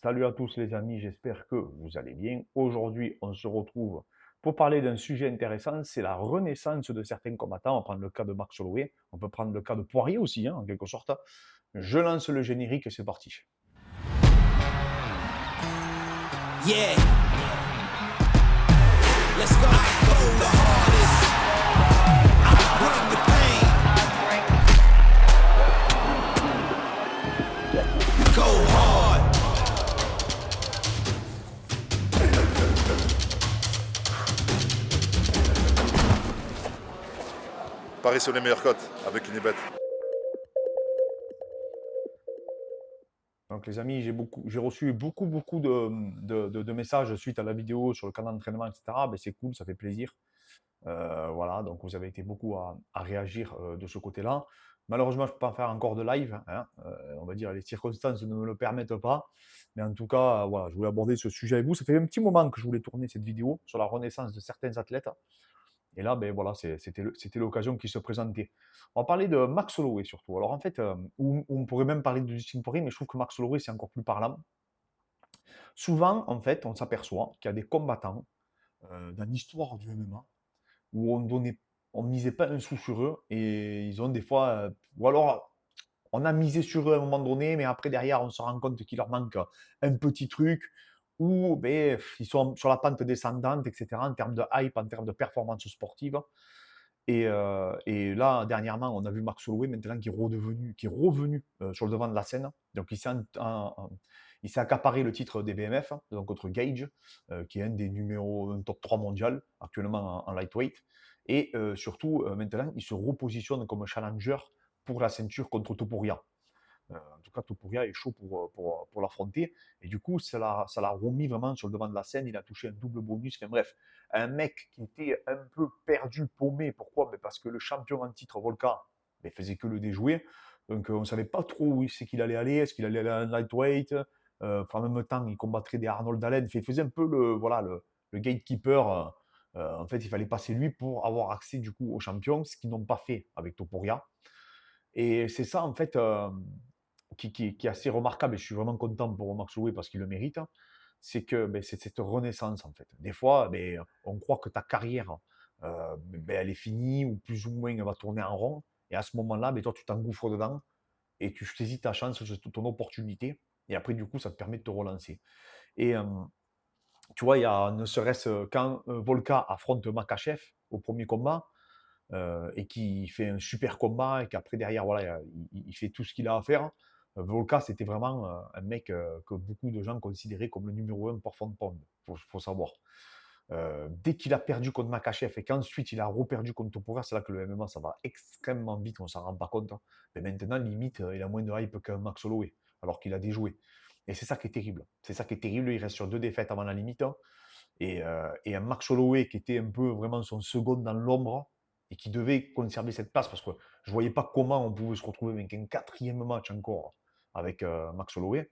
Salut à tous les amis, j'espère que vous allez bien. Aujourd'hui, on se retrouve pour parler d'un sujet intéressant, c'est la renaissance de certains combattants. On va prendre le cas de Max Holloway, on peut prendre le cas de Poirier aussi, en quelque sorte. Je lance le générique et c'est parti. Yeah, let's go. I go the hardest. I bring the pain. Go hard. Paris sur les meilleures cotes avec une bête. Donc les amis, j'ai reçu beaucoup de messages suite à la vidéo sur le canal d'entraînement, etc. Ben, c'est cool, ça fait plaisir. Voilà, donc vous avez été beaucoup à réagir de ce côté-là. Malheureusement, je ne peux pas faire encore de live, hein, on va dire les circonstances ne me le permettent pas. Mais en tout cas, voilà, je voulais aborder ce sujet avec vous. Ça fait un petit moment que je voulais tourner cette vidéo sur la renaissance de certains athlètes. Et là, ben voilà, c'était l'occasion qui se présentait. On va parler de Max Holloway surtout. Alors en fait, ou on pourrait même parler de Dustin Poirier, mais je trouve que Max Holloway, c'est encore plus parlant. Souvent, en fait, on s'aperçoit qu'il y a des combattants dans l'histoire du MMA où on misait pas un sou sur eux et ils ont des fois, ou alors on a misé sur eux à un moment donné, mais après derrière on se rend compte qu'il leur manque un petit truc ou ben, ils sont sur la pente descendante, etc. En termes de hype, en termes de performance sportive. Et là, dernièrement, on a vu Max Holloway maintenant qui est revenu sur le devant de la scène. Donc il s'est accaparé le titre des BMF, donc contre Gage, qui est un top 3 mondial actuellement en lightweight. Et surtout, maintenant, il se repositionne comme challenger pour la ceinture contre Topuria. En tout cas, Topuria est chaud pour l'affronter. Et du coup, ça l'a remis vraiment sur le devant de la scène. Il a touché un double bonus. Enfin bref, un mec qui était un peu perdu, paumé. Pourquoi? Parce que le champion en titre, Volka, faisait que le déjouer. Donc on ne savait pas trop où c'est qu'il allait aller. Est-ce qu'il allait aller en lightweight? En même temps, il combattrait des Arnold Allen. Il faisait un peu le gatekeeper. En fait, il fallait passer lui pour avoir accès du coup au champion, ce qu'ils n'ont pas fait avec Topuria. Et c'est ça, en fait, qui est assez remarquable, et je suis vraiment content pour Max Holloway parce qu'il le mérite, hein. C'est que c'est cette renaissance, en fait. Des fois, on croit que ta carrière, elle est finie, ou plus ou moins elle va tourner en rond. Et à ce moment-là, toi, tu t'engouffres dedans et tu saisis ta chance, ton opportunité. Et après, du coup, ça te permet de te relancer. Et tu vois, il y a ne serait-ce quand Volka affronte Makhachev au premier combat, et qui fait un super combat et qu'après derrière voilà il fait tout ce qu'il a à faire. Volka, c'était vraiment un mec que beaucoup de gens considéraient comme le numéro 1 par pound pound, faut savoir. Dès qu'il a perdu contre Makhachev et qu'ensuite il a reperdu contre Topuria, c'est là que le MMA ça va extrêmement vite, on s'en rend pas compte, hein. Mais maintenant limite il a moins de hype qu'un Max Holloway alors qu'il a déjoué. Et c'est ça qui est terrible. C'est ça qui est terrible. Il reste sur 2 défaites avant la limite, hein. Et un Max Holloway qui était un peu vraiment son second dans l'ombre et qui devait conserver cette place parce que je ne voyais pas comment on pouvait se retrouver avec un quatrième match encore avec Max Holloway.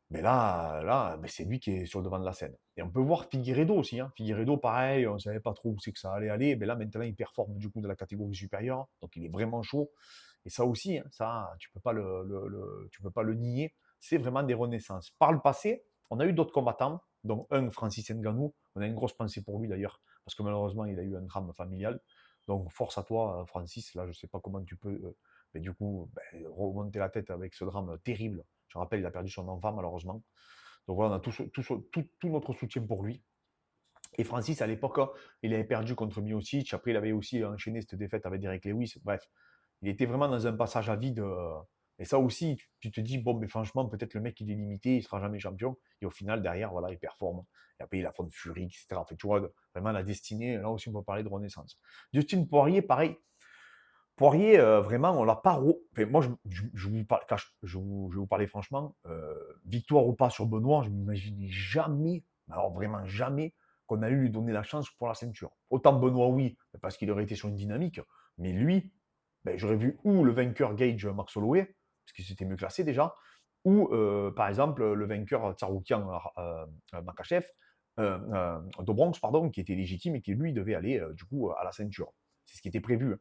Mais là c'est lui qui est sur le devant de la scène. Et on peut voir Figueiredo aussi, hein. Figueiredo, pareil, on ne savait pas trop où c'est que ça allait aller. Mais là, maintenant, il performe du coup de la catégorie supérieure. Donc, il est vraiment chaud. Et ça aussi, hein, ça, tu ne peux, tu peux pas le nier. C'est vraiment des renaissances. Par le passé, on a eu d'autres combattants, dont un, Francis Ngannou. On a une grosse pensée pour lui d'ailleurs, parce que malheureusement, il a eu un drame familial. Donc, force à toi, Francis. Là, je ne sais pas comment tu peux, mais du coup, remonter la tête avec ce drame terrible. Je rappelle, il a perdu son enfant, malheureusement. Donc voilà, on a tout notre soutien pour lui. Et Francis, à l'époque, il avait perdu contre Miocic. Après, il avait aussi enchaîné cette défaite avec Derek Lewis. Bref, il était vraiment dans un passage à vide. Et ça aussi, tu te dis, bon, mais franchement, peut-être le mec, il est limité, il ne sera jamais champion. Et au final, derrière, voilà, il performe. Et après, il affronte Fury, etc. En fait, tu vois, vraiment la destinée, là aussi, on peut parler de renaissance. Dustin Poirier, pareil. Poirier, vraiment, on l'a pas. Enfin, moi, je vous parle, je vais vous parler franchement. Victoire ou pas sur Benoît, je m'imaginais jamais, alors vraiment jamais, qu'on allait lui donner la chance pour la ceinture. Autant Benoît, oui, parce qu'il aurait été sur une dynamique, mais lui, j'aurais vu ou le vainqueur Gage Max Holloway, parce qu'il s'était mieux classé déjà, ou par exemple le vainqueur Tsaroukian Makhachev, Dobronx, pardon, qui était légitime et qui lui devait aller du coup à la ceinture. C'est ce qui était prévu.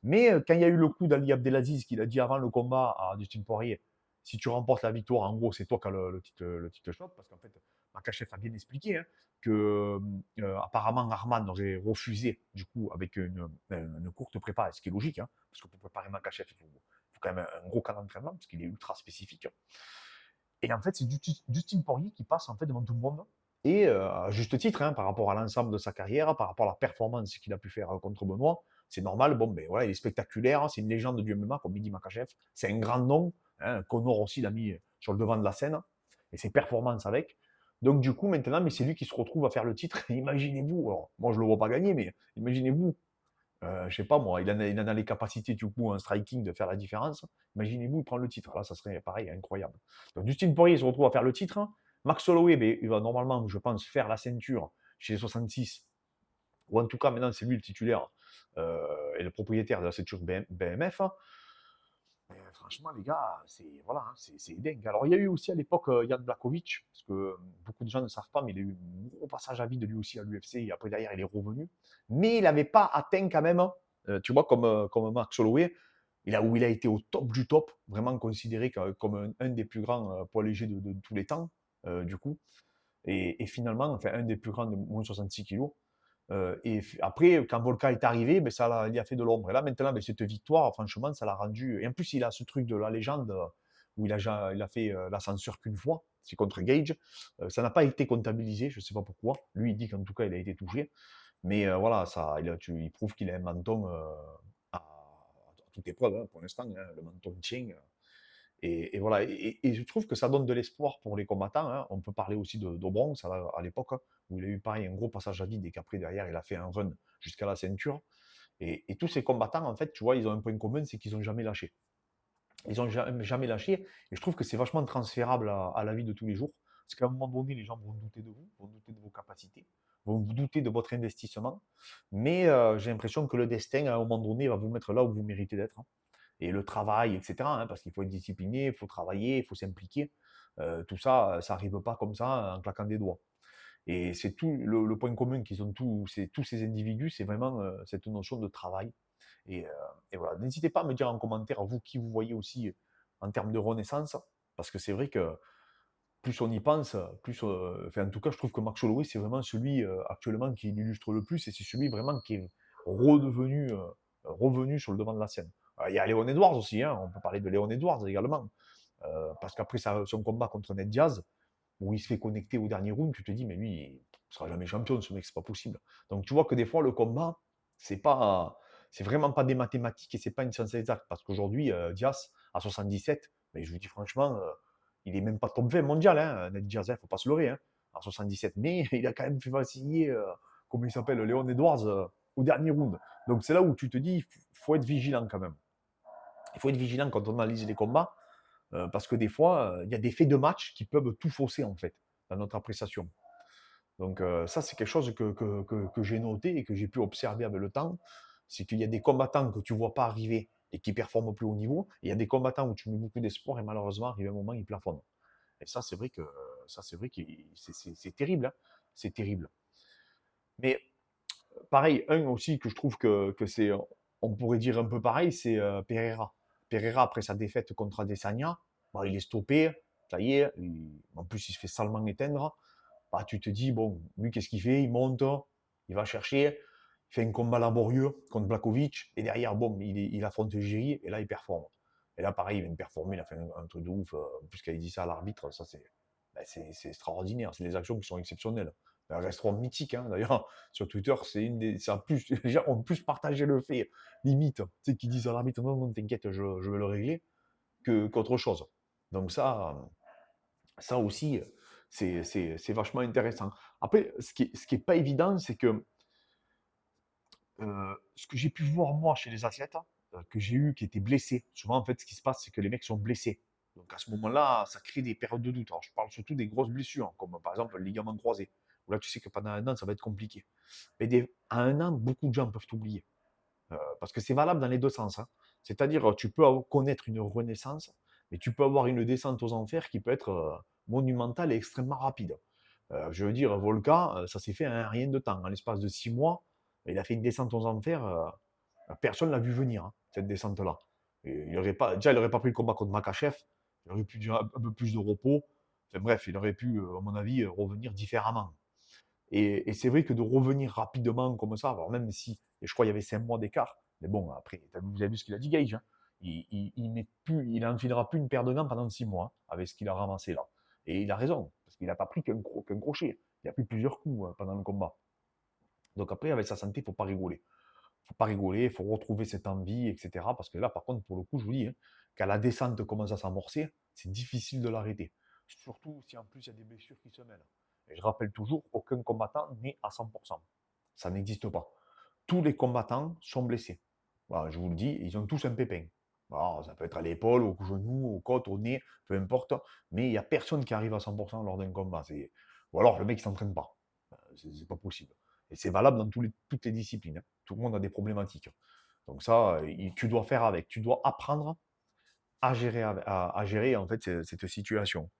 Mais quand il y a eu le coup d'Ali Abdelaziz, qu'il a dit avant le combat à Dustin Poirier, si tu remportes la victoire, en gros, c'est toi qui as le titre shot, parce qu'en fait, Makachev a bien expliqué hein, que apparemment Arman aurait refusé, du coup, avec une courte prépa, ce qui est logique, hein, parce que pour préparer Makachev, il faut quand même un gros camp d'entraînement, parce qu'il est ultra spécifique. Et en fait, c'est Dustin Poirier qui passe en fait devant tout le monde. Et à juste titre, hein, par rapport à l'ensemble de sa carrière, par rapport à la performance qu'il a pu faire contre Benoît, c'est normal. Bon, ben voilà, il est spectaculaire, c'est une légende du MMA, comme Mehdi Makachev. C'est un grand nom. Hein, Conor aussi l'a mis sur le devant de la scène. Et ses performances avec. Donc du coup, maintenant, mais c'est lui qui se retrouve à faire le titre. Imaginez-vous, alors, moi je ne le vois pas gagner, mais imaginez-vous, je sais pas moi, il en a les capacités du coup en striking de faire la différence. Imaginez-vous, il prend le titre. Là, ça serait pareil, incroyable. Donc Dustin Poirier se retrouve à faire le titre. Max Holloway, ben, il va normalement, je pense, faire la ceinture chez les 66. Ou en tout cas, maintenant, c'est lui le titulaire et le propriétaire de la ceinture BMF. Franchement, les gars, c'est voilà, hein, c'est dingue. Alors, il y a eu aussi à l'époque Jan Blachowicz, parce que beaucoup de gens ne savent pas, mais il a eu un gros passage à vide lui aussi à l'UFC, et après derrière, il est revenu. Mais il n'avait pas atteint quand même, tu vois, comme Max Holloway, où il a été au top du top, vraiment considéré comme un des plus grands poids légers de tous les temps, du coup. Et finalement, enfin, un des plus grands de moins 66 kilos. Et après, quand Volka est arrivé, ben, il a fait de l'ombre. Et là, maintenant, ben, cette victoire, franchement, ça l'a rendu. Et en plus, il a ce truc de la légende où il a fait l'ascenseur qu'une fois, c'est contre Gage. Ça n'a pas été comptabilisé, je ne sais pas pourquoi. Lui, il dit qu'en tout cas, il a été touché. Mais voilà, il prouve qu'il a un menton à toute épreuve, hein, pour l'instant. Hein, le menton tient. Et voilà, et je trouve que ça donne de l'espoir pour les combattants. Hein. On peut parler aussi d'Obron, à l'époque, hein, où il a eu pareil un gros passage à vide et qu'après, derrière, il a fait un run jusqu'à la ceinture. Et tous ces combattants, en fait, tu vois, ils ont un point commun, c'est qu'ils n'ont jamais lâché. Ils n'ont jamais lâché. Et je trouve que c'est vachement transférable à la vie de tous les jours. Parce qu'à un moment donné, les gens vont douter de vous, vont douter de vos capacités, vont douter de votre investissement. Mais j'ai l'impression que le destin, à un moment donné, va vous mettre là où vous méritez d'être. Hein. Et le travail, etc. Hein, parce qu'il faut être discipliné, il faut travailler, il faut s'impliquer. Tout ça, ça n'arrive pas comme ça en claquant des doigts. Et c'est tout le point commun qu'ils ont tous ces individus, c'est vraiment cette notion de travail. Et, euh, et voilà. N'hésitez pas à me dire en commentaire, vous, qui vous voyez aussi en termes de renaissance, parce que c'est vrai que plus on y pense, plus. Enfin, en tout cas, je trouve que Max Holloway, c'est vraiment celui actuellement qui l'illustre le plus, et c'est celui vraiment qui est revenu sur le devant de la scène. Il y a Léon Edwards aussi, hein, on peut parler de Léon Edwards également, parce qu'après son combat contre Ned Diaz, où il se fait connecter au dernier round, tu te dis, mais lui, il ne sera jamais champion, ce mec, c'est pas possible. Donc tu vois que des fois, le combat, c'est vraiment pas des mathématiques et c'est pas une science exacte. Parce qu'aujourd'hui, Diaz, à 77, mais je vous dis franchement, il est même pas top 20 mondial, hein, Ned Diaz, faut pas se leurrer, hein, à 77. Mais il a quand même fait vaciller, comment il s'appelle, Léon Edwards, au dernier round. Donc c'est là où tu te dis, il faut être vigilant quand même. Il faut être vigilant quand on analyse les combats, parce que des fois, il y a des faits de match qui peuvent tout fausser, en fait, dans notre appréciation. Donc ça, c'est quelque chose que j'ai noté et que j'ai pu observer avec le temps, c'est qu'il y a des combattants que tu ne vois pas arriver et qui performent au plus haut niveau, et il y a des combattants où tu mets beaucoup d'espoir et malheureusement, arrivé un moment, ils plafonnent. Et ça, c'est vrai que c'est terrible. Hein, c'est terrible. Mais pareil, un aussi que je trouve que c'est, on pourrait dire un peu pareil, c'est Pereira. Pereira, après sa défaite contre Adesanya, bah, il est stoppé, ça y est, en plus il se fait salement éteindre. Bah, tu te dis, bon, lui, qu'est-ce qu'il fait? Il monte, il va chercher, il fait un combat laborieux contre Blachowicz, et derrière, bon, il affronte Jiri, et là, il performe. Et là, pareil, il vient de performer, il a fait un truc de ouf, puisqu'il dit ça à l'arbitre, ça, c'est extraordinaire, c'est des actions qui sont exceptionnelles. Elles resteront mythiques, hein. D'ailleurs, sur Twitter, les gens ont plus partagé le fait, limite, tu sais, qui disent à l'arbitre, non, non, t'inquiète, je vais le régler, qu'autre chose. Donc ça aussi, c'est vachement intéressant. Après, ce qui est pas évident, c'est que ce que j'ai pu voir moi chez les athlètes que j'ai eu qui étaient blessés, souvent en fait ce qui se passe c'est que les mecs sont blessés. Donc à ce moment-là, ça crée des périodes de doute. Alors je parle surtout des grosses blessures, comme par exemple le ligament croisé, où là tu sais que pendant un an ça va être compliqué. Mais à un an, beaucoup de gens peuvent t'oublier. Parce que c'est valable dans les deux sens. Hein. C'est-à-dire, tu peux connaître une renaissance, mais tu peux avoir une descente aux enfers qui peut être monumentale et extrêmement rapide. Je veux dire, Volka, ça s'est fait en rien de temps. En l'espace de 6 mois, il a fait une descente aux enfers. Personne ne l'a vu venir, hein, cette descente-là. Déjà, il n'aurait pas pris le combat contre Makachev. Il aurait pu durer un peu plus de repos. Enfin bref, il aurait pu, à mon avis, revenir différemment. Et c'est vrai que de revenir rapidement comme ça, alors même si, et je crois qu'il y avait 5 mois d'écart, mais bon, après, vous avez vu ce qu'il a dit, Gage, hein. Il n'enfilera plus une paire de gants pendant 6 mois, hein, avec ce qu'il a ramassé là. Et il a raison, parce qu'il n'a pas pris qu'un crochet. Il a pris plusieurs coups pendant le combat. Donc après, avec sa santé, il ne faut pas rigoler. Il ne faut pas rigoler, il faut retrouver cette envie, etc. Parce que là, par contre, pour le coup, je vous dis, hein, quand la descente commence à s'amorcer, c'est difficile de l'arrêter. Surtout si en plus il y a des blessures qui se mêlent. Et je rappelle toujours, aucun combattant n'est à 100%. Ça n'existe pas. Tous les combattants sont blessés. Voilà, je vous le dis, ils ont tous un pépin. Alors, ça peut être à l'épaule, au genou, aux côtes, au nez, peu importe. Mais il n'y a personne qui arrive à 100% lors d'un combat. Ou alors le mec ne s'entraîne pas. C'est pas possible. Et c'est valable dans toutes les disciplines, hein. Tout le monde a des problématiques. Donc ça, tu dois faire avec. Tu dois apprendre à gérer, à gérer en fait cette situation.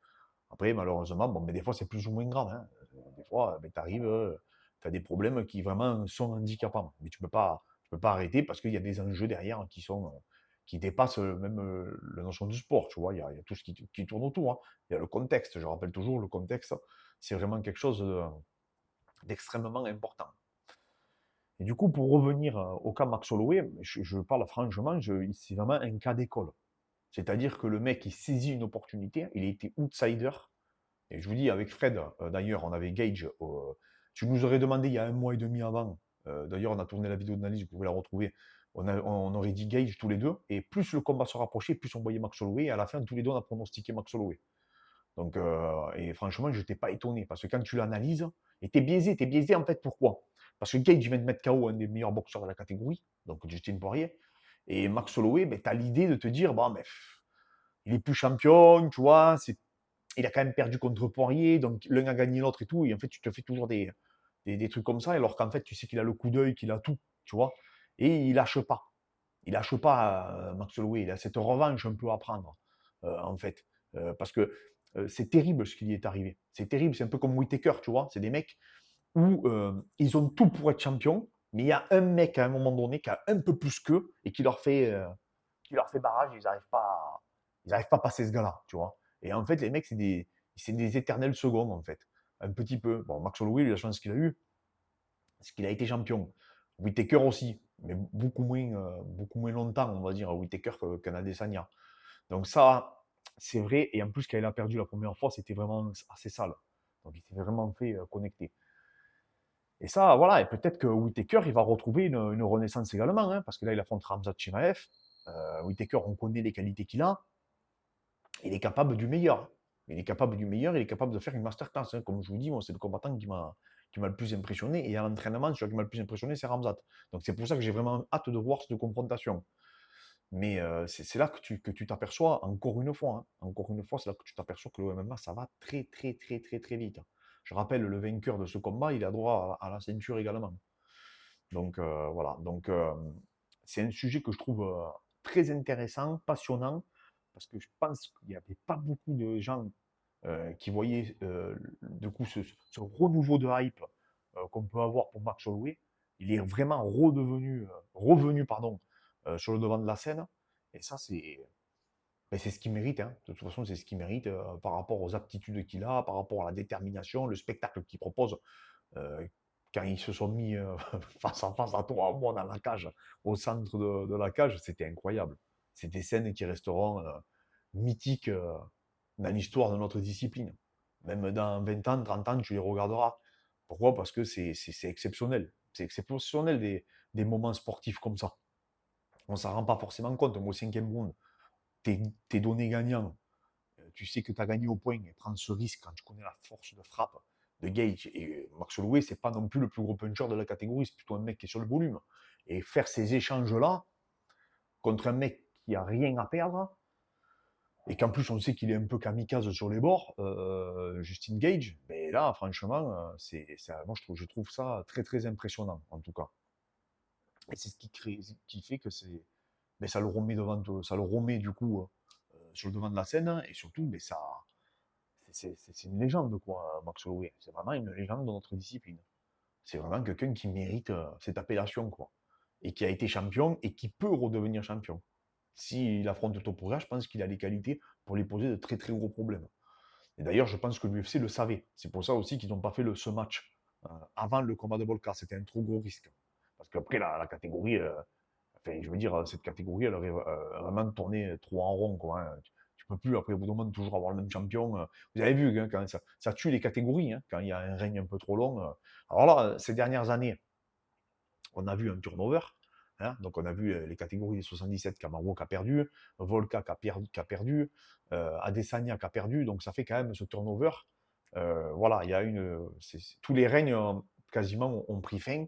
Après, malheureusement, bon, mais des fois, c'est plus ou moins grave, hein. Des fois, ben, tu arrives, tu as des problèmes qui vraiment sont handicapants. Mais tu peux pas arrêter parce qu'il y a des enjeux derrière qui dépassent même la notion du sport. Tu vois, il y a tout ce qui tourne autour, hein. Il y a le contexte. Je rappelle toujours, le contexte, c'est vraiment quelque chose d'extrêmement important. Et du coup, pour revenir au cas Max Holloway, je parle franchement, c'est vraiment un cas d'école. C'est-à-dire que le mec, il saisit une opportunité, il a été outsider. Et je vous dis, avec Fred, d'ailleurs, on avait Gage. Tu nous aurais demandé il y a 1 mois et demi avant. D'ailleurs, on a tourné la vidéo d'analyse, vous pouvez la retrouver. On aurait dit Gage tous les deux. Et plus le combat se rapprochait, plus on voyait Max Holloway. Et à la fin, tous les deux, on a pronostiqué Max Holloway. Donc, et franchement, je n'étais pas étonné. Parce que quand tu l'analyses, et t'es biaisé. T'es biaisé en fait, pourquoi? Parce que Gage vient de mettre KO un des meilleurs boxeurs de la catégorie, donc Justin Poirier. Et Max Holloway, ben, tu as l'idée de te dire, bon, mais, il est plus champion, tu vois, il a quand même perdu contre Poirier, donc l'un a gagné l'autre et tout, et en fait, tu te fais toujours des trucs comme ça, alors qu'en fait, tu sais qu'il a le coup d'œil, qu'il a tout, tu vois, et il lâche pas. Il lâche pas, Max Holloway, il a cette revanche un peu à prendre, en fait. Parce que c'est terrible ce qui lui est arrivé. C'est terrible, c'est un peu comme Whittaker, tu vois, c'est des mecs où ils ont tout pour être champions, mais il y a un mec à un moment donné qui a un peu plus qu'eux et qui leur fait barrage, ils arrivent pas à passer ce gars-là, tu vois. Et en fait, les mecs, c'est des éternels secondes, en fait. Un petit peu. Bon, Max Holloway, la chance qu'il a eue, c'est qu'il a été champion. Whittaker aussi, mais beaucoup moins longtemps, on va dire, Whittaker qu'un Adesanya. Donc ça, c'est vrai. Et en plus, quand il a perdu la première fois, c'était vraiment assez sale. Donc il s'est vraiment fait connecter. Et ça, voilà, et peut-être que Whittaker, il va retrouver une renaissance également, hein, parce que là, il affronte Khamzat Chimaev. Whittaker, on connaît les qualités qu'il a. Il est capable du meilleur. Il est capable du meilleur, il est capable de faire une masterclass, hein. Comme je vous dis, moi, c'est le combattant qui m'a le plus impressionné. Et à l'entraînement, celui qui m'a le plus impressionné, c'est Khamzat. Donc c'est pour ça que j'ai vraiment hâte de voir cette confrontation. Mais c'est là que tu t'aperçois, encore une fois, c'est là que tu t'aperçois que le MMA, ça va très, très, très, très, très vite. Je rappelle, le vainqueur de ce combat, il a droit à la ceinture également. Donc voilà. Donc c'est un sujet que je trouve très intéressant, passionnant, parce que je pense qu'il n'y avait pas beaucoup de gens qui voyaient du coup ce renouveau de hype qu'on peut avoir pour Max Holloway. Il est vraiment revenu pardon, sur le devant de la scène. Et ça, c'est ce qu'il mérite, hein. De toute façon, c'est ce qu'il mérite par rapport aux aptitudes qu'il a, par rapport à la détermination, le spectacle qu'il propose. Euh, Quand ils se sont mis face à face à toi, à moi, dans la cage, au centre de la cage, c'était incroyable. C'est des scènes qui resteront mythiques dans l'histoire de notre discipline. Même dans 20 ans, 30 ans, tu les regarderas. Pourquoi? Parce que c'est exceptionnel. C'est exceptionnel des moments sportifs comme ça. On ne s'en rend pas forcément compte. Au 5e round, t'es donné gagnant. Tu sais que tu as gagné au point et prendre ce risque quand tu connais la force de frappe de Gage. Et Max Holloway, c'est pas non plus le plus gros puncher de la catégorie, c'est plutôt un mec qui est sur le volume. Et faire ces échanges-là contre un mec qui a rien à perdre, et qu'en plus on sait qu'il est un peu kamikaze sur les bords, Justin Gage, mais là, franchement, moi je trouve ça très très impressionnant, en tout cas. Et c'est ce qui fait que ça le remet ça le remet du coup sur le devant de la scène, et surtout, c'est une légende, quoi, Max Holloway. C'est vraiment une légende de notre discipline. C'est vraiment quelqu'un qui mérite cette appellation, quoi. Et qui a été champion et qui peut redevenir champion. S'il affronte Topuria, je pense qu'il a les qualités pour lui poser de très très gros problèmes. Et d'ailleurs, je pense que l'UFC le savait. C'est pour ça aussi qu'ils n'ont pas fait ce match avant le combat de Volka. C'était un trop gros risque. Parce qu'après, la catégorie, enfin, je veux dire, cette catégorie, elle aurait vraiment tourné trop en rond, quoi, hein. Tu peux plus, après, au bout d'un moment, toujours avoir le même champion. Vous avez vu, hein, quand ça tue les catégories, hein, quand il y a un règne un peu trop long. Alors là, ces dernières années, on a vu un turnover. Hein, donc on a vu les catégories des 77, Kamaru qui a perdu, Volka qui a perdu, Adesanya qui a perdu, donc ça fait quand même ce turnover. Voilà, il y a tous les règnes quasiment ont pris fin,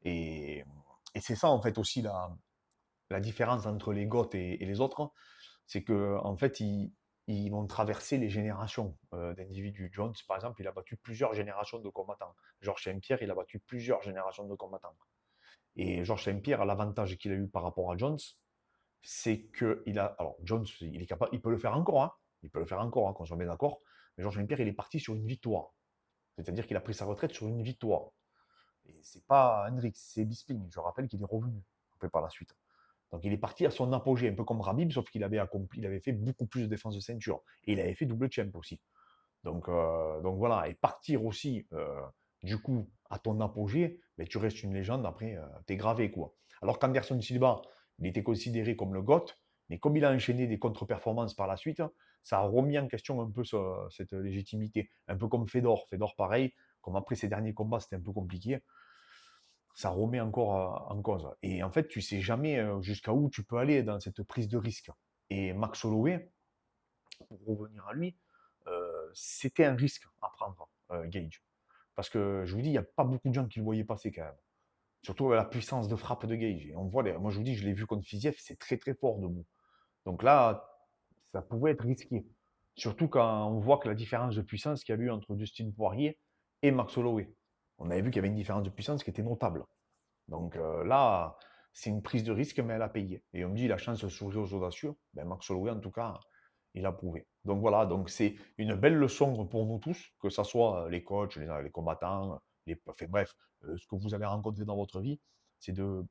et c'est ça en fait aussi la différence entre les GOAT et les autres, c'est que en fait ils vont traverser les générations d'individus. Jones, par exemple, il a battu plusieurs générations de combattants. Georges Saint-Pierre, il a battu plusieurs générations de combattants. Et Georges Saint-Pierre, l'avantage qu'il a eu par rapport à Jones, c'est que alors Jones, il est capable, il peut le faire encore, hein. Il peut le faire encore, hein, qu'on soit bien d'accord. Mais Georges Saint-Pierre, il est parti sur une victoire. C'est-à-dire qu'il a pris sa retraite sur une victoire. Et c'est pas Hendrix, c'est Bisping. Je rappelle qu'il est revenu après par la suite. Donc il est parti à son apogée, un peu comme Rabib, sauf qu'il avait fait beaucoup plus de défense de ceinture. Et il avait fait double champ aussi. Donc voilà, et partir aussi, du coup, à ton apogée, mais tu restes une légende, après, t'es gravé, quoi. Alors qu'Anderson Silva, il était considéré comme le GOAT, mais comme il a enchaîné des contre-performances par la suite, ça a remis en question un peu cette légitimité. Un peu comme Fedor. Fedor, pareil, comme après ses derniers combats, c'était un peu compliqué, ça remet encore en cause. Et en fait, tu sais jamais jusqu'à où tu peux aller dans cette prise de risque. Et Max Holloway, pour revenir à lui, c'était un risque à prendre, Gage. Parce que je vous dis, il n'y a pas beaucoup de gens qui le voyaient passer quand même. Surtout avec la puissance de frappe de Gage. Et on voit, moi je vous dis, je l'ai vu contre Fiziev, c'est très très fort debout. Donc là, ça pouvait être risqué. Surtout quand on voit que la différence de puissance qu'il y a eu entre Dustin Poirier et Max Holloway. On avait vu qu'il y avait une différence de puissance qui était notable. Donc là, c'est une prise de risque, mais elle a payé. Et on me dit, la chance de sourire aux audacieux. Ben, Max Holloway, en tout cas, il a prouvé. Donc voilà, donc c'est une belle leçon pour nous tous, que ce soit les coachs, les combattants, enfin, bref, ce que vous allez rencontrer dans votre vie, c'est de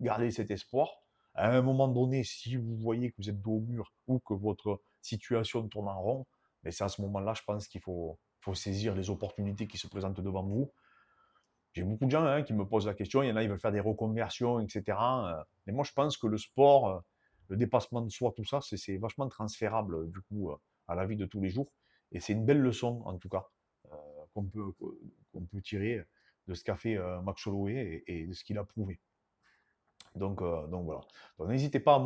garder cet espoir. À un moment donné, si vous voyez que vous êtes dos au mur ou que votre situation tourne en rond, mais c'est à ce moment-là, je pense qu'il faut saisir les opportunités qui se présentent devant vous. J'ai beaucoup de gens qui me posent la question, il y en a, ils veulent faire des reconversions, etc. Mais moi, je pense que le sport, le dépassement de soi, tout ça, c'est vachement transférable, du coup, à la vie de tous les jours. Et c'est une belle leçon, en tout cas, qu'on peut tirer de ce qu'a fait Max Holloway et de ce qu'il a prouvé. Donc voilà. Donc, n'hésitez pas,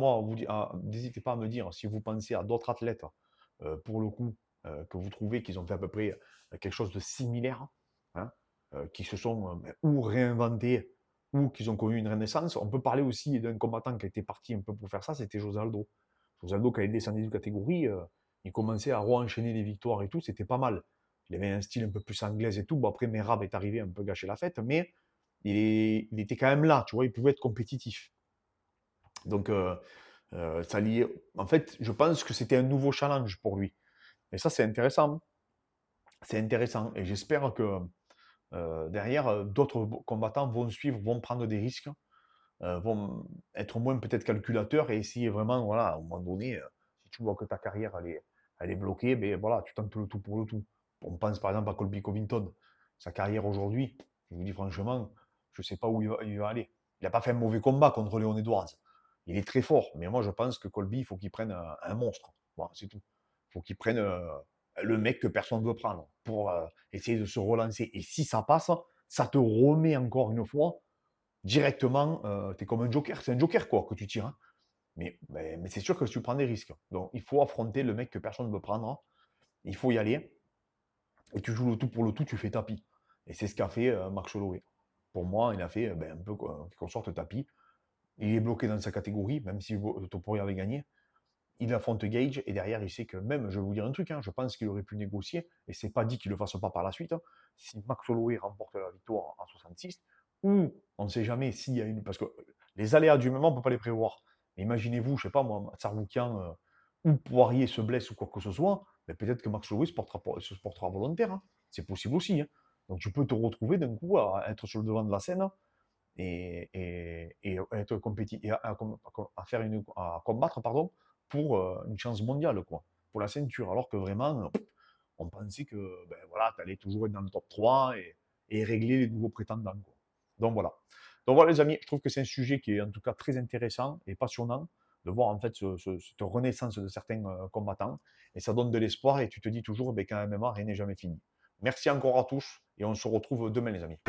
n'hésitez pas à me dire si vous pensez à d'autres athlètes, pour le coup, que vous trouvez qu'ils ont fait à peu près quelque chose de similaire, hein, qui se sont ou réinventés ou qu'ils ont connu une renaissance. On peut parler aussi d'un combattant qui a été parti un peu pour faire ça, c'était José Aldo. José Aldo, quand il descendait de catégorie, il commençait à re-enchaîner les victoires et tout, c'était pas mal. Il avait un style un peu plus anglaise et tout. Bon, après, Merab est arrivé un peu gâcher la fête, mais il était quand même là, tu vois, il pouvait être compétitif. Donc, ça liait. En fait, je pense que c'était un nouveau challenge pour lui. Et ça, c'est intéressant. C'est intéressant. Et j'espère que derrière, d'autres combattants vont suivre, vont prendre des risques, vont être moins peut-être calculateurs et essayer vraiment, voilà, à un moment donné, si tu vois que ta carrière, elle est bloquée, ben voilà, tu tentes le tout pour le tout. On pense par exemple à Colby Covington. Sa carrière aujourd'hui, je vous dis franchement, je ne sais pas où il va aller. Il n'a pas fait un mauvais combat contre Leon Edwards. Il est très fort, mais moi je pense que Colby, il faut qu'il prenne un monstre. Voilà, c'est tout. Il faut qu'il prenne le mec que personne ne veut prendre pour essayer de se relancer. Et si ça passe, ça te remet encore une fois directement, tu es comme un joker. C'est un joker quoi que tu tires. Hein. Mais c'est sûr que tu prends des risques. Donc il faut affronter le mec que personne ne veut prendre. Il faut y aller. Et tu joues le tout pour le tout, tu fais tapis. Et c'est ce qu'a fait Max Holloway. Pour moi, il a fait un peu qu'on sorte tapis. Il est bloqué dans sa catégorie, même si Topuria avait gagné. Il affronte Gage et derrière, il sait que même, je vais vous dire un truc, je pense qu'il aurait pu négocier, et c'est pas dit qu'il le fasse pas par la suite. Si Max Holloway remporte la victoire en 66, ou on ne sait jamais s'il y a une. Parce que les aléas du moment, on ne peut pas les prévoir. Mais imaginez-vous, je sais pas moi, Tsarloukian ou Poirier se blesse ou quoi que ce soit, mais peut-être que Max Holloway se portera volontaire. C'est possible aussi. Donc tu peux te retrouver d'un coup à être sur le devant de la scène et être et à combattre pardon, pour une chance mondiale, quoi, pour la ceinture. Alors que vraiment, on pensait que ben, voilà, tu allais toujours être dans le top 3 et régler les nouveaux prétendants, quoi. Donc voilà. Donc voilà, les amis, je trouve que c'est un sujet qui est en tout cas très intéressant et passionnant de voir en fait cette renaissance de certains combattants. Et ça donne de l'espoir et tu te dis toujours ben, qu'en MMA, rien n'est jamais fini. Merci encore à tous et on se retrouve demain, les amis.